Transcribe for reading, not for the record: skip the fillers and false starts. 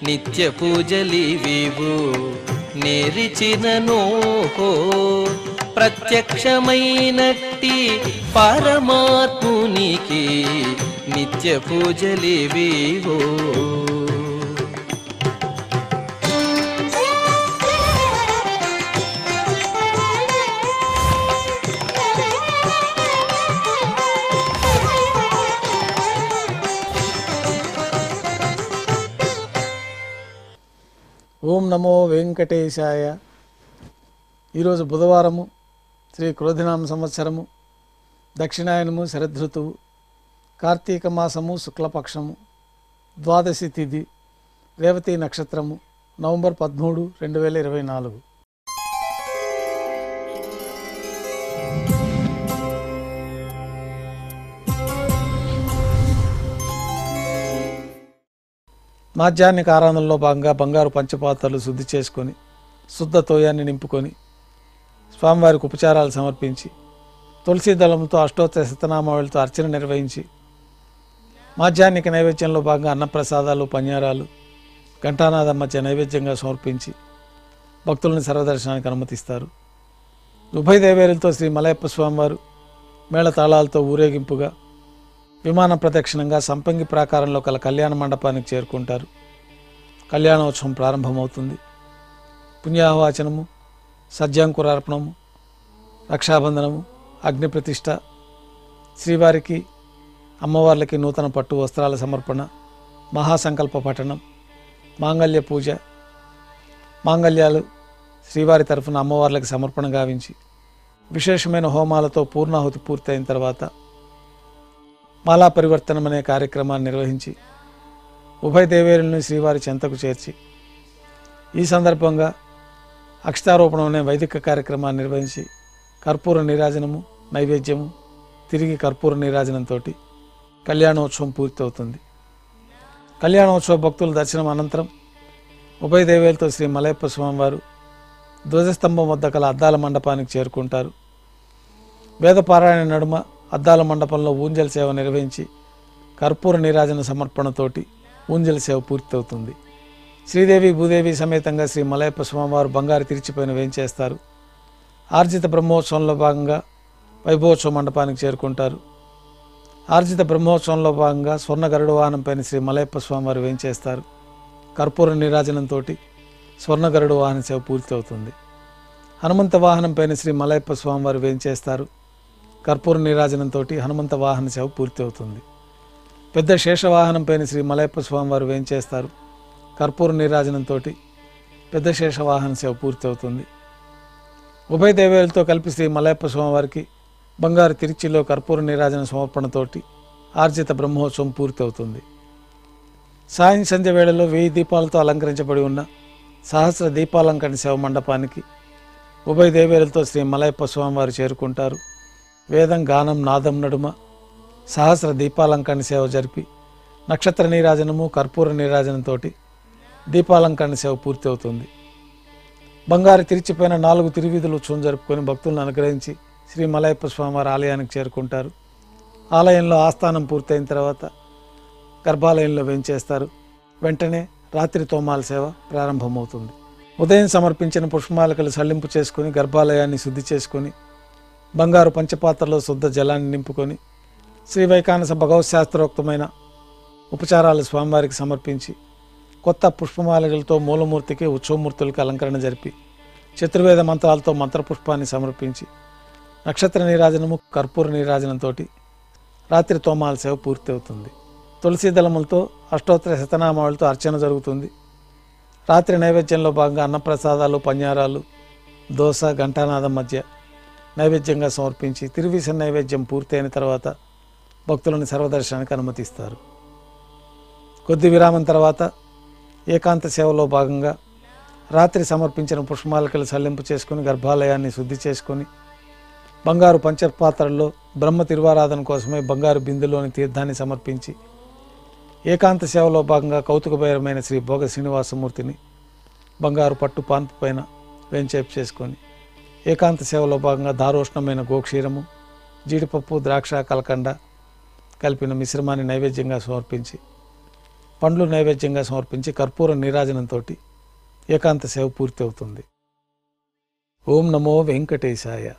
నిత్య పూజలివివు నేరిచినను ప్రత్యక్షమైనట్టి పరమాత్మునికి నిత్య పూజలివివు. ఓం నమో వెంకటేశాయ. ఈరోజు బుధవారము, శ్రీ క్రోధినామ సంవత్సరము, దక్షిణాయనము, శరదృతువు, కార్తీక మాసము, శుక్లపక్షము, ద్వాదశి తిథి, రేవతి నక్షత్రము, నవంబర్ 13, 2024. మాధ్యాహ్నిక ఆరాధనలో భాగంగా బంగారు పంచపాత్రలు శుద్ధి చేసుకొని శుద్ధ తోయాన్ని నింపుకొని స్వామివారికి ఉపచారాలు సమర్పించి తులసి దళంతో అష్టోత్తర శతనామావళితో అర్చన నిర్వహించి మాధ్యాహ్నిక నైవేద్యంలో భాగంగా అన్నప్రసాదాలు, పన్యారాలు, ఘంటానాదం మధ్య నైవేద్యంగా సమర్పించి భక్తులను సర్వదర్శనానికి అనుమతిస్తారు. ఉభయ దేవేరులతో శ్రీ మలయప్ప స్వామివారు మేళతాళాలతో ఊరేగింపుగా విమాన ప్రదక్షిణంగా సంపంగి ప్రాకారంలో కల కళ్యాణ మండపానికి చేరుకుంటారు. కళ్యాణోత్సవం ప్రారంభమవుతుంది. పుణ్యాహవాచనము, సజ్జాంకురార్పణము, రక్షాబంధనము, అగ్నిప్రతిష్ఠ, శ్రీవారికి అమ్మవార్లకి నూతన పట్టు వస్త్రాల సమర్పణ, మహాసంకల్ప పఠనం, మాంగళ్య పూజ, మాంగళ్యాలు శ్రీవారి తరఫున అమ్మవార్లకి సమర్పణ గావించి విశేషమైన హోమాలతో పూర్ణాహుతి పూర్తయిన తర్వాత మాలా పరివర్తనం అనే కార్యక్రమాన్ని నిర్వహించి ఉభయ దేవేరులను శ్రీవారి చెంతకు చేర్చి ఈ సందర్భంగా అక్షతారోపణం అనే వైదిక కార్యక్రమాన్ని నిర్వహించి కర్పూర నీరాజనము, నైవేద్యము, తిరిగి కర్పూర నీరాజనంతో కళ్యాణోత్సవం పూర్తవుతుంది. కళ్యాణోత్సవ భక్తుల దర్శనం అనంతరం ఉభయ దేవేలతో శ్రీ మలయప్ప స్వామివారు ధ్వజస్తంభం వద్ద కల అద్దాల మండపానికి చేరుకుంటారు. వేదపారాయణ నడుమ అద్దాల మండపంలో ఊంజల్ సేవ నిర్వహించి కర్పూర నీరాజన సమర్పణతోటి ఊంజల్ సేవ పూర్తవుతుంది. శ్రీదేవి భూదేవి సమేతంగా శ్రీ మలయప్ప స్వామివారు బంగారు తిరిచిపైన వేంచేస్తారు. ఆర్జిత బ్రహ్మోత్సవంలో భాగంగా వైభవోత్సవ మండపానికి చేరుకుంటారు. ఆర్జిత బ్రహ్మోత్సవంలో భాగంగా స్వర్ణ గరుడ వాహనంపైన శ్రీ మలయప్ప స్వామివారు వేంచేస్తారు. కర్పూర నీరాజనంతో స్వర్ణ గరుడ వాహన సేవ పూర్తవుతుంది. హనుమంత వాహనంపైన శ్రీ మలయప్ప స్వామివారు వేంచేస్తారు. కర్పూర నీరాజనంతో హనుమంత వాహన సేవ పూర్తి అవుతుంది. పెద్ద శేషవాహనంపైన శ్రీ మలయప్ప స్వామివారు వేంచేస్తారు. కర్పూర నీరాజనంతో పెద్ద శేషవాహన సేవ పూర్తి అవుతుంది. ఉభయ దేవేలతో కలిపి శ్రీ మలయప్ప స్వామివారికి బంగారు తిరుచిలో కర్పూర నీరాజన సమర్పణతోటి ఆర్జిత బ్రహ్మోత్సవం పూర్తి అవుతుంది. సాయం సంధ్య వేళలో 1000 దీపాలతో అలంకరించబడి ఉన్న సహస్ర దీపాలంకరణ సేవ మండపానికి ఉభయ దేవేలతో శ్రీ మలయప్ప స్వామివారు చేరుకుంటారు. వేదం, గానం, నాదం నడుమ సహస్ర దీపాలంకరణ సేవ జరిపి నక్షత్ర నీరాజనము, కర్పూర నీరాజనంతో దీపాలంకరణ సేవ పూర్తి అవుతుంది. బంగారు తిరిచిపోయిన 4 తిరువీధులు ఉత్సవం జరుపుకొని భక్తులను అనుగ్రహించి శ్రీ మలయప్ప స్వామివారి ఆలయానికి చేరుకుంటారు. ఆలయంలో ఆస్థానం పూర్తయిన తర్వాత గర్భాలయంలో వేంచేస్తారు. వెంటనే రాత్రి తోమాల సేవ ప్రారంభమవుతుంది. ఉదయం సమర్పించిన పుష్పమాలికలు సల్లింపు చేసుకొని గర్భాలయాన్ని శుద్ధి చేసుకొని బంగారు పంచపాత్రలో శుద్ధ జలాన్ని నింపుకొని శ్రీ వైకానస భగవత్ శాస్త్రోక్తమైన ఉపచారాలు స్వామివారికి సమర్పించి కొత్త పుష్పమాలికలతో మూలమూర్తికి, ఉత్సవమూర్తులకి అలంకరణ జరిపి చతుర్వేద మంత్రాలతో మంత్రపుష్పాన్ని సమర్పించి నక్షత్ర నీరాజనము, కర్పూర నీరాజనంతో రాత్రి తోమాల సేవ పూర్తి అవుతుంది. తులసి దళములతో అష్టోత్తర శతనామావళితో అర్చన జరుగుతుంది. రాత్రి నైవేద్యంలో భాగంగా అన్నప్రసాదాలు, పన్యారాలు, దోస, ఘంటానాదం మధ్య నైవేద్యంగా సమర్పించి తిరువీస నైవేద్యం పూర్తయిన తర్వాత భక్తులను సర్వదర్శనానికి అనుమతిస్తారు. కొద్ది విరామం తర్వాత ఏకాంత సేవలో భాగంగా రాత్రి సమర్పించిన పుష్పమాలికలు సల్లింపు చేసుకుని గర్భాలయాన్ని శుద్ధి చేసుకొని బంగారు పంచపాత్రల్లో బ్రహ్మ తిరువారాధన కోసమే బంగారు బిందులోని తీర్థాన్ని సమర్పించి ఏకాంత సేవలో భాగంగా కౌతుకభైరమైన శ్రీ భోగ శ్రీనివాసమూర్తిని బంగారు పట్టు పాన్పు పైన వేంచేపు చేసుకొని ఏకాంత సేవలో భాగంగా దారోష్ణమైన గోక్షీరము, జీడిపప్పు, ద్రాక్ష, కలకండ కలిపిన మిశ్రమాన్ని నైవేద్యంగా సమర్పించి పండ్లు నైవేద్యంగా సమర్పించి కర్పూర నీరాజనంతో ఏకాంత సేవ పూర్తి అవుతుంది. ఓం నమో వెంకటేశాయ.